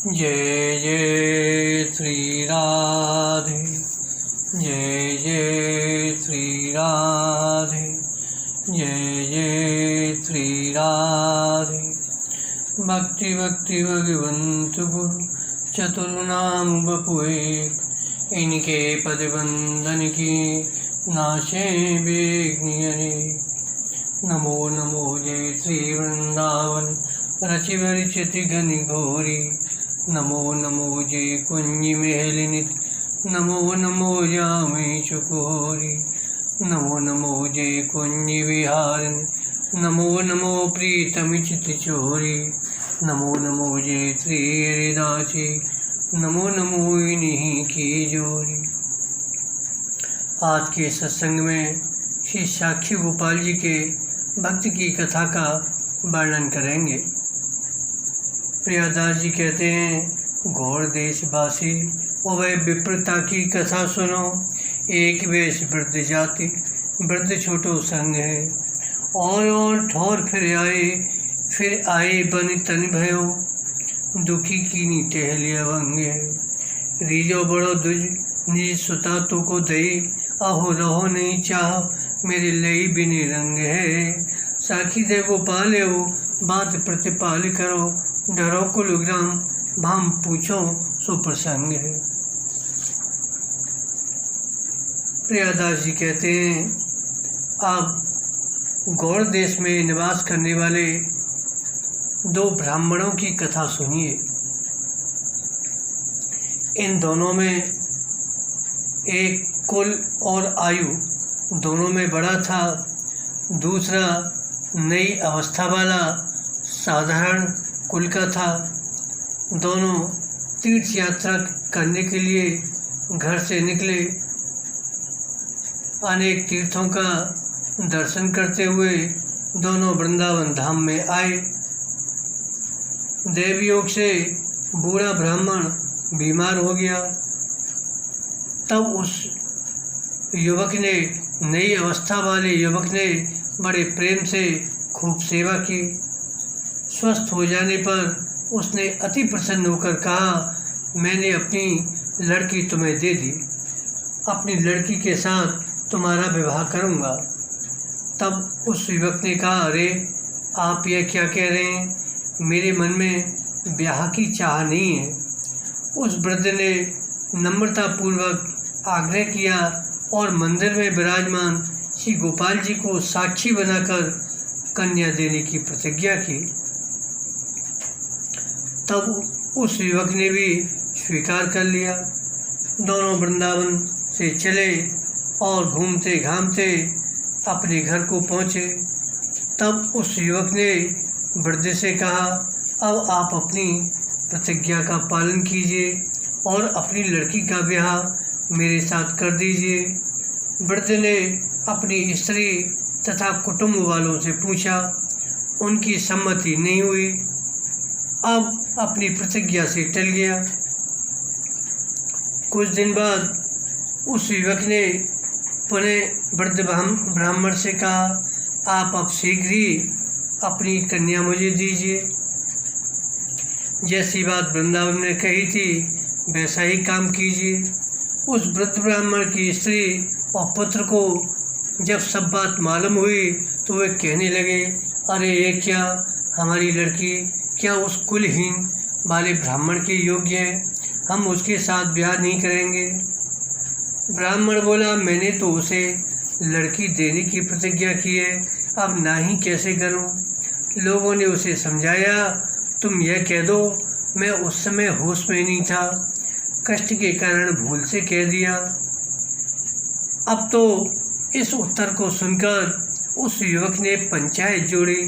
जय जय श्री राधे, जय जय श्री राधे, जय जय श्री राधे। भक्ति भक्ति भगवंत गुरु चतुर्नाम बपुए, इनके पद बंधन की नाशे बेग्नियरे। नमो नमो जय श्री वृंदावन रचि विरचिति घनि घोरी। नमो नमो जय कुंज मेहलिनित, नमो नमो जामे चुकोरी। नमो नमो जय कुंज विहारिन, नमो नमो प्रीतम चित चोरी। नमो नमो जय श्री हरिदासी, नमो नमो इन्हीं की जोरी। आज के सत्संग में श्री साक्षी गोपाल जी के भक्त की कथा का वर्णन करेंगे। प्रियादास जी कहते हैं, घोर देशवासी और वह विप्रता की कथा सुनो। एक वेश वृद्ध जाति, वृद्ध छोटो संग है। और ठोर फिर आए बन तन भयो, दुखी कीनी टहलिया भंग है। रीजो बड़ो दुज निज सुता तो को दई, अहो रहो नहीं चाह मेरे लई बिने रंग है। साखी दे गोपाल हो बात प्रतिपाल करो, डरो कुलग्राम भाम पूछो सो प्रसंग है। प्रियादास जी कहते हैं, आप गौड़ देश में निवास करने वाले दो ब्राह्मणों की कथा सुनिए। इन दोनों में एक कुल और आयु दोनों में बड़ा था, दूसरा नई अवस्था वाला साधारण कुल का था। दोनों तीर्थ यात्रा करने के लिए घर से निकले। अनेक तीर्थों का दर्शन करते हुए दोनों वृंदावन धाम में आए। देवयोग से बूढ़ा ब्राह्मण बीमार हो गया। तब उस युवक ने, नई अवस्था वाले युवक ने बड़े प्रेम से खूब सेवा की। स्वस्थ हो जाने पर उसने अति प्रसन्न होकर कहा, मैंने अपनी लड़की तुम्हें दे दी, अपनी लड़की के साथ तुम्हारा विवाह करूंगा। तब उस युवक ने कहा, अरे आप यह क्या कह रहे हैं, मेरे मन में ब्याह की चाह नहीं है। उस वृद्ध ने नम्रतापूर्वक आग्रह किया और मंदिर में विराजमान श्री गोपाल जी को साक्षी बनाकर कन्या देने की प्रतिज्ञा की। तब उस युवक ने भी स्वीकार कर लिया। दोनों वृंदावन से चले और घूमते घामते अपने घर को पहुँचे। तब उस युवक ने वृद्ध से कहा, अब आप अपनी प्रतिज्ञा का पालन कीजिए और अपनी लड़की का ब्याह मेरे साथ कर दीजिए। वृद्ध ने अपनी स्त्री तथा कुटुंब वालों से पूछा, उनकी सम्मति नहीं हुई। अब अपनी प्रतिज्ञा से टल गया। कुछ दिन बाद उस युवक ने पुनः वृद्ध ब्राह्मण से कहा, आप अब शीघ्र ही अपनी कन्या मुझे दीजिए। जैसी बात वृंदावन ने कही थी वैसा ही काम कीजिए। उस वृद्ध ब्राह्मण की स्त्री और पुत्र को जब सब बात मालूम हुई तो वे कहने लगे, अरे ये क्या, हमारी लड़की क्या उस कुलहीन वाले ब्राह्मण के योग्य है, हम उसके साथ ब्याह नहीं करेंगे। ब्राह्मण बोला, मैंने तो उसे लड़की देने की प्रतिज्ञा की है, अब ना ही कैसे करूं। लोगों ने उसे समझाया, तुम यह कह दो मैं उस समय होश में नहीं था, कष्ट के कारण भूल से कह दिया। अब तो इस उत्तर को सुनकर उस युवक ने पंचायत जोड़ी।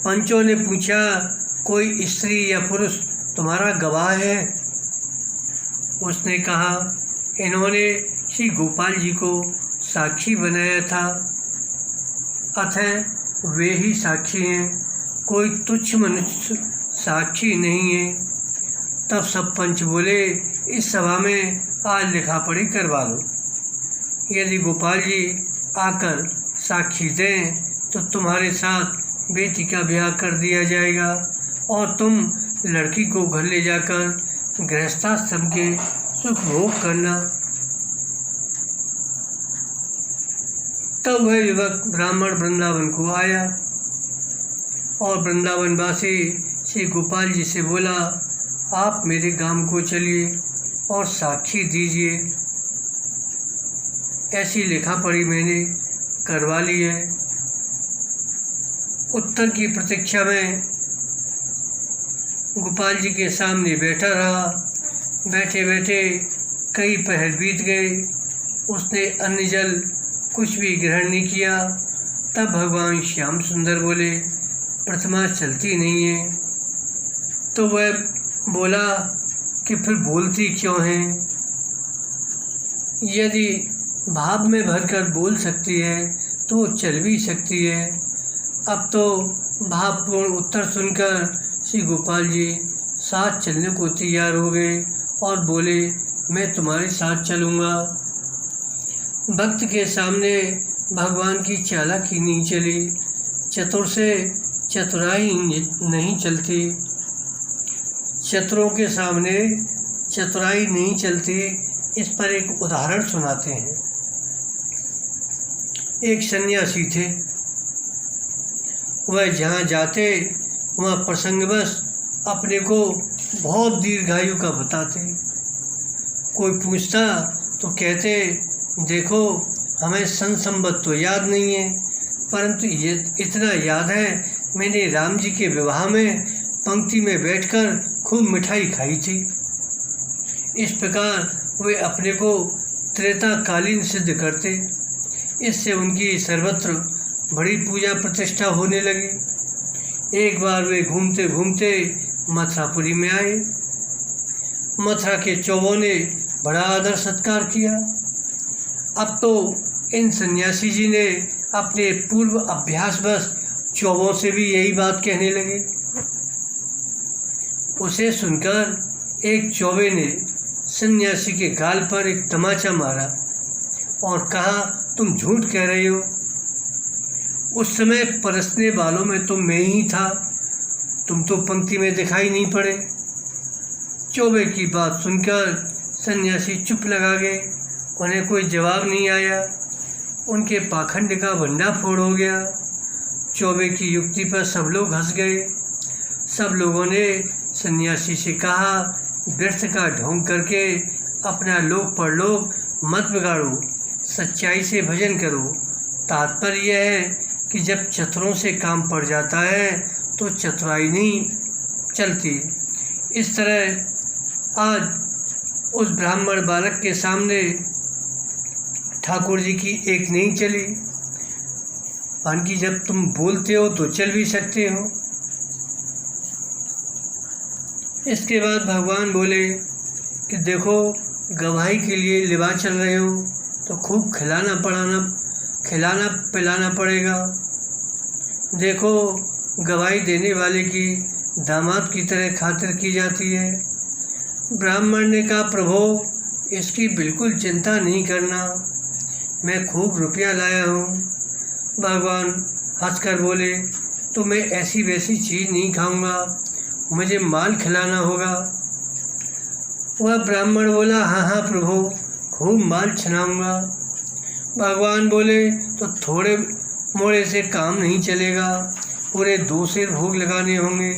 पंचों ने पूछा, कोई स्त्री या पुरुष तुम्हारा गवाह है? उसने कहा, इन्होंने श्री गोपाल जी को साक्षी बनाया था, अतः वे ही साक्षी हैं, कोई तुच्छ मनुष्य साक्षी नहीं है। तब सब पंच बोले, इस सभा में आज लिखा पढ़ी करवा लो। यदि गोपाल जी आकर साक्षी दें तो तुम्हारे साथ बेटी का ब्याह कर दिया जाएगा और तुम लड़की को घर ले जाकर गृहस्थाश्रम के सुख भोग करना। तब वह युवक ब्राह्मण वृंदावन को आया और वृंदावनवासी श्री गोपाल जी से बोला, आप मेरे गांव को चलिए और साक्षी दीजिए। ऐसी लिखा पढ़ी मैंने करवा ली है। उत्तर की प्रतीक्षा में गोपाल जी के सामने बैठा रहा। बैठे बैठे कई पहर बीत गए। उसने अन्न जल कुछ भी ग्रहण नहीं किया। तब भगवान श्याम सुंदर बोले, प्रतिमा चलती नहीं है। तो वह बोला कि फिर बोलती क्यों है? यदि भाव में भरकर बोल सकती है तो चल भी सकती है। अब तो भावपूर्ण उत्तर सुनकर श्री गोपाल जी साथ चलने को तैयार हो गए और बोले, मैं तुम्हारे साथ चलूँगा। भक्त के सामने भगवान की चालाकी नहीं चली। चतुर से चतुराई नहीं चलती। चतुरों के सामने चतुराई नहीं चलती। इस पर एक उदाहरण सुनाते हैं। एक सन्यासी थे। वह जहाँ जाते वहाँ प्रसंगवश अपने को बहुत दीर्घायु का बताते। कोई पूछता तो कहते, देखो हमें सन संवत तो याद नहीं है, परंतु ये इतना याद है मैंने राम जी के विवाह में पंक्ति में बैठकर खूब मिठाई खाई थी। इस प्रकार वे अपने को त्रेताकालीन सिद्ध करते। इससे उनकी सर्वत्र बड़ी पूजा प्रतिष्ठा होने लगी। एक बार वे घूमते घूमते मथुरापुरी में आए। मथुरा के चौबों ने बड़ा आदर सत्कार किया। अब तो इन सन्यासी जी ने अपने पूर्व अभ्यासवश चौबों से भी यही बात कहने लगे। उसे सुनकर एक चौबे ने सन्यासी के गाल पर एक तमाचा मारा और कहा, तुम झूठ कह रहे हो। उस समय परसने वालों में तो मैं ही था, तुम तो पंक्ति में दिखाई नहीं पड़े। चौबे की बात सुनकर सन्यासी चुप लगा गए। उन्हें कोई जवाब नहीं आया। उनके पाखंड का भंडाफोड़ हो गया। चौबे की युक्ति पर सब लोग हंस गए। सब लोगों ने सन्यासी से कहा, व्यर्थ का ढोंग करके अपना लोक परलोक मत बिगाड़ो, सच्चाई से भजन करो। तात्पर्य यह है कि जब चतुरों से काम पड़ जाता है तो चतुराई नहीं चलती। इस तरह आज उस ब्राह्मण बालक के सामने ठाकुर जी की एक नहीं चली। बाकी जब तुम बोलते हो तो चल भी सकते हो। इसके बाद भगवान बोले कि देखो, गवाही के लिए लिवा चल रहे हो तो खूब खिलाना पिलाना पड़ेगा। देखो, गवाही देने वाले की दामाद की तरह खातिर की जाती है। ब्राह्मण ने कहा, प्रभु इसकी बिल्कुल चिंता नहीं करना, मैं खूब रुपया लाया हूँ। भगवान हंसकर बोले, तो मैं ऐसी वैसी चीज़ नहीं खाऊंगा, मुझे माल खिलाना होगा। वह ब्राह्मण बोला, हाँ हाँ प्रभु, खूब माल छनाऊंगा। भगवान बोले, तो थोड़े मोड़े से काम नहीं चलेगा, पूरे 2 सेर भोग लगाने होंगे।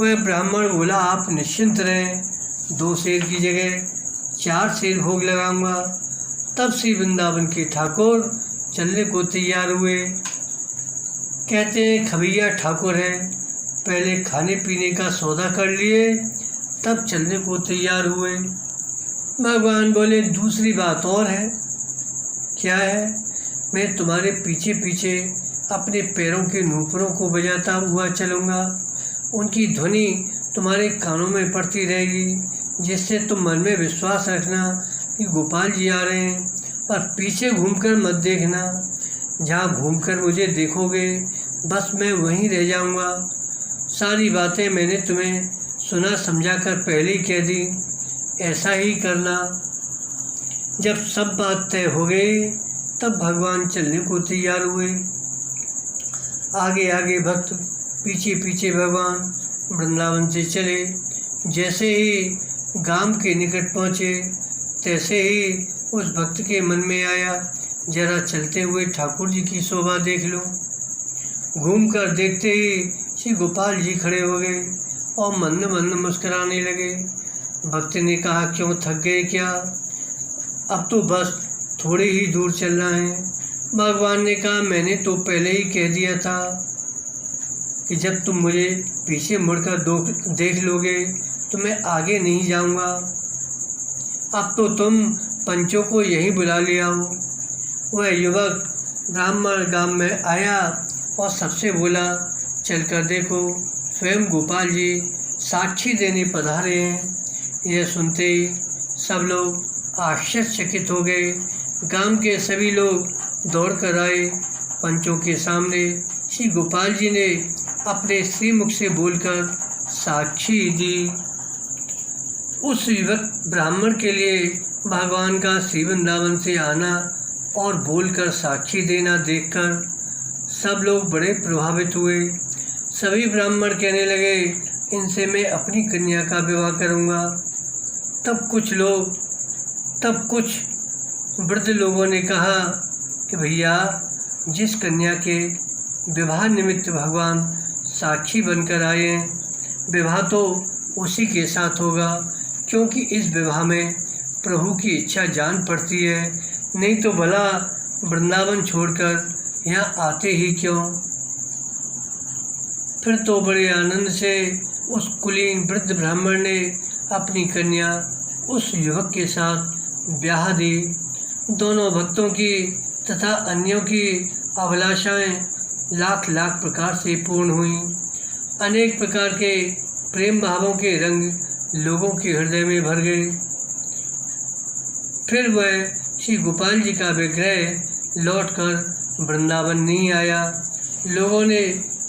वह ब्राह्मण बोला, आप निश्चिंत रहें, 2 सेर की जगह 4 सेर भोग लगाऊंगा। तब श्री वृंदावन के ठाकुर चलने को तैयार हुए। कहते हैं खबैया ठाकुर हैं, पहले खाने पीने का सौदा कर लिए तब चलने को तैयार हुए। भगवान बोले, दूसरी बात और है। क्या है? मैं तुम्हारे पीछे पीछे अपने पैरों के नूपुरों को बजाता हुआ चलूँगा। उनकी ध्वनि तुम्हारे कानों में पड़ती रहेगी, जिससे तुम मन में विश्वास रखना कि गोपाल जी आ रहे हैं। पर पीछे घूमकर मत देखना। जहाँ घूमकर मुझे देखोगे बस मैं वहीं रह जाऊँगा। सारी बातें मैंने तुम्हें सुना समझा कर पहले ही कह दी, ऐसा ही करना। जब सब बात तय हो गई तब भगवान चलने को तैयार हुए। आगे आगे भक्त, पीछे पीछे भगवान वृंदावन से चले। जैसे ही गांव के निकट पहुँचे तैसे ही उस भक्त के मन में आया, जरा चलते हुए ठाकुर जी की शोभा देख लो। घूमकर देखते ही श्री गोपाल जी खड़े हो गए और मंद मंद मुस्कुराने लगे। भक्त ने कहा, क्यों थक गए क्या? अब तो बस थोड़ी ही दूर चलना है। भगवान ने कहा, मैंने तो पहले ही कह दिया था कि जब तुम मुझे पीछे मुड़कर देख लोगे तो मैं आगे नहीं जाऊंगा। अब तो तुम पंचों को यहीं बुला ले आओ। वह युवक ब्राह्मण गांव में आया और सबसे बोला, चलकर देखो, स्वयं गोपाल जी साक्षी देने पधारे हैं। यह सुनते ही सब लोग आश्चर्यचकित हो गए। गांव के सभी लोग दौड़कर आए। पंचों के सामने श्री गोपाल जी ने अपने श्रीमुख से बोलकर साक्षी दी। उस युवक ब्राह्मण के लिए भगवान का श्री वृंदावन से आना और बोलकर साक्षी देना देखकर सब लोग बड़े प्रभावित हुए। सभी ब्राह्मण कहने लगे, इनसे मैं अपनी कन्या का विवाह करूंगा। तब कुछ वृद्ध लोगों ने कहा कि भैया, जिस कन्या के विवाह निमित्त भगवान साक्षी बनकर आए हैं, विवाह तो उसी के साथ होगा, क्योंकि इस विवाह में प्रभु की इच्छा जान पड़ती है। नहीं तो भला वृंदावन छोड़कर यहाँ आते ही क्यों? फिर तो बड़े आनंद से उस कुलीन वृद्ध ब्राह्मण ने अपनी कन्या उस युवक के साथ ब्याह दी। दोनों भक्तों की तथा अन्यों की अभिलाषाएं लाख लाख प्रकार से पूर्ण हुई। अनेक प्रकार के प्रेम भावों के रंग लोगों के हृदय में भर गए। फिर वह श्री गोपाल जी का विग्रह लौटकर वृंदावन नहीं आया। लोगों ने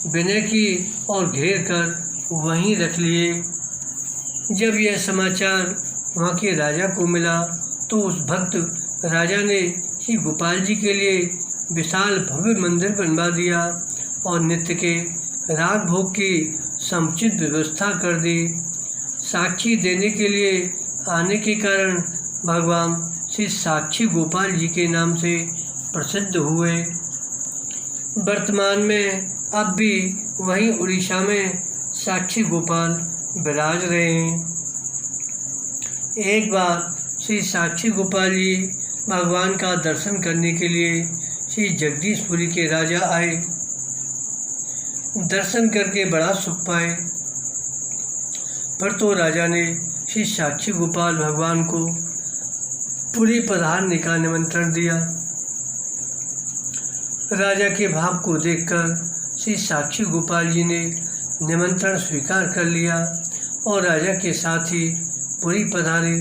विनय की और घेर कर वहीं रख लिए। जब यह समाचार वहाँ के राजा को मिला तो उस भक्त राजा ने श्री गोपाल जी के लिए विशाल भव्य मंदिर बनवा दिया और नित्य के राग भोग की समुचित व्यवस्था कर दी। साक्षी देने के लिए आने के कारण भगवान श्री साक्षी गोपाल जी के नाम से प्रसिद्ध हुए। वर्तमान में अब भी वहीं उड़ीसा में साक्षी गोपाल विराज रहे हैं। एक बार श्री साक्षी गोपाल जी भगवान का दर्शन करने के लिए श्री जगदीशपुरी के राजा आए। दर्शन करके बड़ा सुख पाए। पर तो राजा ने श्री साक्षी गोपाल भगवान को पुरी पधारने का निमंत्रण दिया। राजा के भाव को देखकर श्री साक्षी गोपाल जी ने निमंत्रण स्वीकार कर लिया और राजा के साथ ही पुरी पधारे।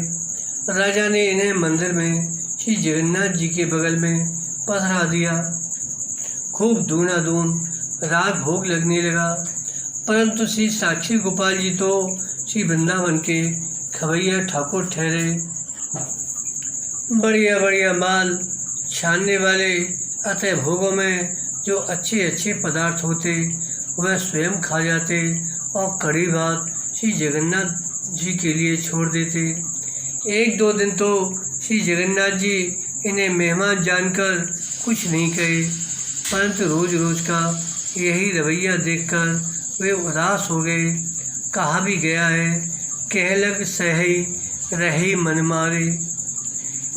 राजा ने इन्हें मंदिर में श्री जगन्नाथ जी के बगल में पधरा दिया। खूब दूनादून राग भोग लगने लगा। परंतु श्री साक्षी गोपाल जी तो श्री वृंदावन के खवैया ठाकुर ठहरे। बढ़िया बढ़िया माल छानने वाले, अतः भोगों में जो अच्छे अच्छे पदार्थ होते वह स्वयं खा जाते और कड़ी भात श्री जगन्नाथ जी के लिए छोड़ देते। एक दो दिन तो श्री जगन्नाथ जी इन्हें मेहमान जानकर कुछ नहीं कहे, परंतु रोज रोज का यही रवैया देखकर वे उदास हो गए। कहा भी गया है, कह लग सही रही मन मारे।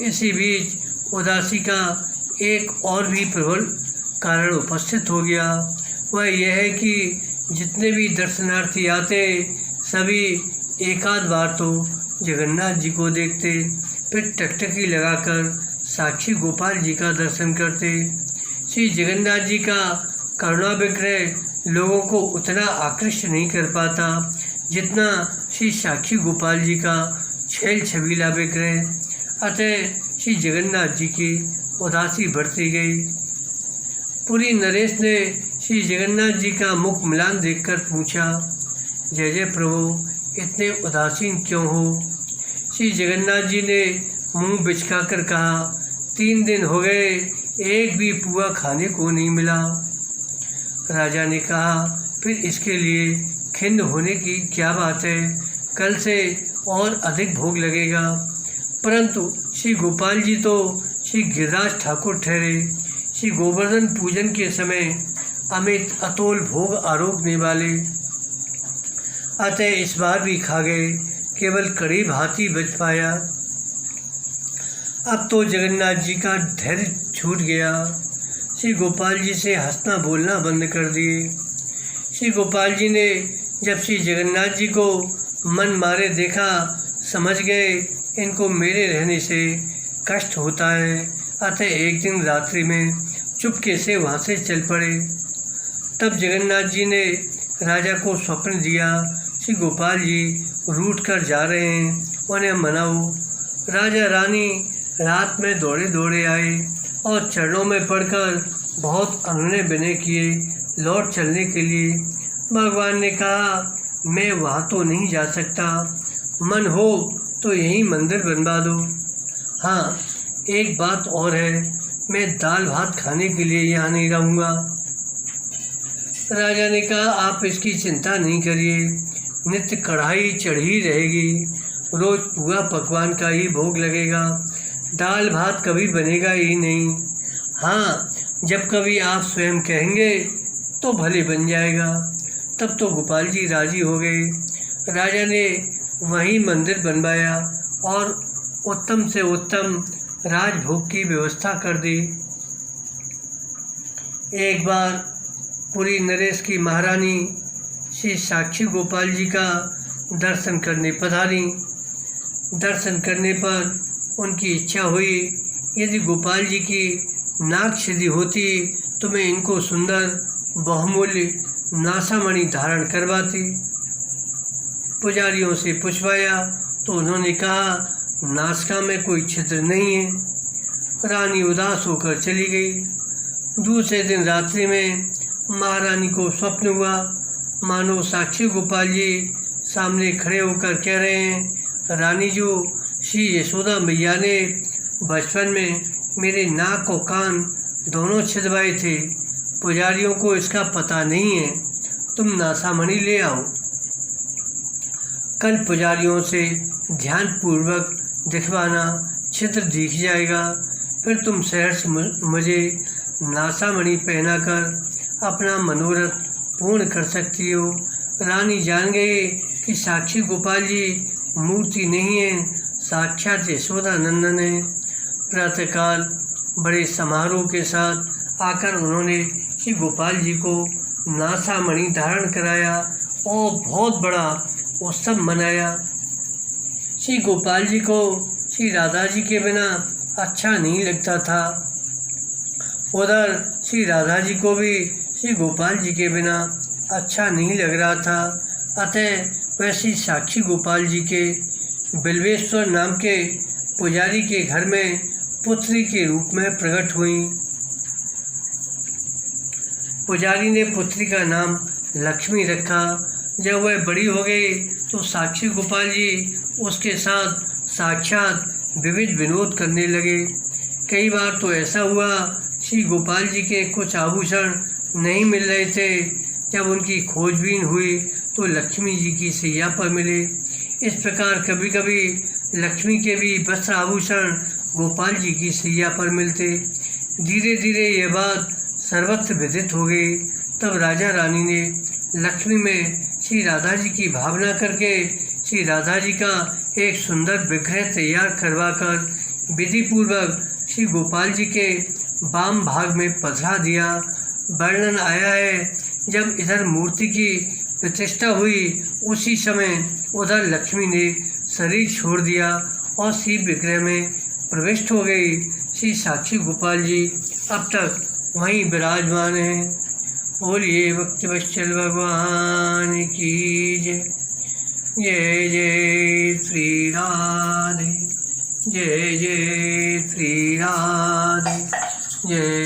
इसी बीच उदासी का एक और भी प्रबल कारण उपस्थित हो गया। वह यह है कि जितने भी दर्शनार्थी आते सभी एकाध बार तो जगन्नाथ जी को देखते, फिर टकटकी लगाकर साक्षी गोपाल जी का दर्शन करते। श्री जगन्नाथ जी का करुणा विग्रह लोगों को उतना आकृष्ट नहीं कर पाता जितना श्री साक्षी गोपाल जी का छेल छबीला विग्रह। अतः श्री जगन्नाथ जी की उदासी बढ़ती गई। पुरी नरेश ने श्री जगन्नाथ जी का मुख मिलान देखकर पूछा, जय जय प्रभु, इतने उदासीन क्यों हो? श्री जगन्नाथ जी ने मुंह बिचकाकर कहा, 3 दिन हो गए, एक भी पुआ खाने को नहीं मिला। राजा ने कहा, फिर इसके लिए खिन्न होने की क्या बात है, कल से और अधिक भोग लगेगा। परंतु श्री गोपाल जी तो श्री गिरिराज ठाकुर ठहरे। श्री गोवर्धन पूजन के समय अमित अतोल भोग आरोपने वाले, अतः इस बार भी खा गए, केवल कड़ी भात ही बच पाया। अब तो जगन्नाथ जी का धैर्य छूट गया। श्री गोपाल जी से हंसना बोलना बंद कर दिए। श्री गोपाल जी ने जब श्री जगन्नाथ जी को मन मारे देखा, समझ गए इनको मेरे रहने से कष्ट होता है, अतः एक दिन रात्रि में चुपके से वहाँ से चल पड़े। तब जगन्नाथ जी ने राजा को स्वप्न दिया, श्री गोपाल जी रूठ कर जा रहे हैं, उन्हें मनाओ। राजा रानी रात में दौड़े दौड़े आए और चरणों में पड़कर बहुत अनुनय विनय किए लौट चलने के लिए। भगवान ने कहा, मैं वहाँ तो नहीं जा सकता, मन हो तो यहीं मंदिर बनवा दो। हाँ, एक बात और है, मैं दाल भात खाने के लिए यहाँ नहीं रहूँगा। राजा ने कहा, आप इसकी चिंता नहीं करिए, नित्य कढ़ाई चढ़ी रहेगी, रोज पुआ पकवान का ही भोग लगेगा, दाल भात कभी बनेगा ही नहीं। हाँ, जब कभी आप स्वयं कहेंगे तो भले बन जाएगा। तब तो गोपाल जी राजी हो गए। राजा ने वहीं मंदिर बनवाया और उत्तम से उत्तम राजभोग की व्यवस्था कर दी। एक बार पुरी नरेश की महारानी श्री साक्षी गोपाल जी का दर्शन करने पधारी। दर्शन करने पर उनकी इच्छा हुई, यदि गोपाल जी की नाक सिद्धि होती तो मैं इनको सुंदर बहुमूल्य नासामणि धारण करवाती। पुजारियों से पूछवाया तो उन्होंने कहा, नासिका में कोई छिद्र नहीं है। रानी उदास होकर चली गई। दूसरे दिन रात्रि में महारानी को स्वप्न हुआ, मानो साक्षी गोपाल जी सामने खड़े होकर कह रहे हैं, रानी जो श्री यशोदा मैया ने बचपन में मेरे नाक और कान दोनों छिदवाए थे, पुजारियों को इसका पता नहीं है, तुम नासामणि ले आओ। कल पुजारियों से ध्यानपूर्वक दिखवाना, छिद्र दिख जाएगा, फिर तुम सहर्ष मुझे नासामणि पहनाकर अपना मनोरथ पूर्ण कर सकती हो। रानी जान गई कि साक्षी गोपाल जी मूर्ति नहीं है, साक्षात यशोदा नंदन है। प्रातःकाल बड़े समारोह के साथ आकर उन्होंने श्री गोपाल जी को नासामणि धारण कराया और बहुत बड़ा उत्सव मनाया। श्री गोपाल जी को श्री राधा जी के बिना अच्छा नहीं लगता था, उधर श्री राधा जी को भी श्री गोपाल जी के बिना अच्छा नहीं लग रहा था। अतः वह श्री साक्षी गोपाल जी के बिल्वेश्वर नाम के पुजारी के घर में पुत्री के रूप में प्रकट हुई। पुजारी ने पुत्री का नाम लक्ष्मी रखा। जब वह बड़ी हो गई तो साक्षी गोपाल जी उसके साथ साक्षात विविध विनोद करने लगे। कई बार तो ऐसा हुआ, श्री गोपाल जी के कुछ आभूषण नहीं मिल रहे थे। जब उनकी खोजबीन हुई तो लक्ष्मी जी की सैया पर मिले। इस प्रकार कभी कभी लक्ष्मी के भी वस्त्र आभूषण गोपाल जी की सैया पर मिलते। धीरे धीरे ये बात सर्वत्र विदित हो गई। तब राजा रानी ने लक्ष्मी में श्री राधा जी की भावना करके श्री राधा जी का एक सुंदर विग्रह तैयार करवाकर विधिपूर्वक श्री गोपाल जी के वाम भाग में पधरा दिया। वर्णन आया है, जब इधर मूर्ति की प्रतिष्ठा हुई उसी समय उधर लक्ष्मी ने शरीर छोड़ दिया और श्री विग्रह में प्रविष्ट हो गई। श्री साक्षी गोपाल जी अब तक वहीं विराजमान हैं। बोलिए भक्तवत्सल भगवान की जय। जय जय श्री राधे, जय जय श्री राधे, जय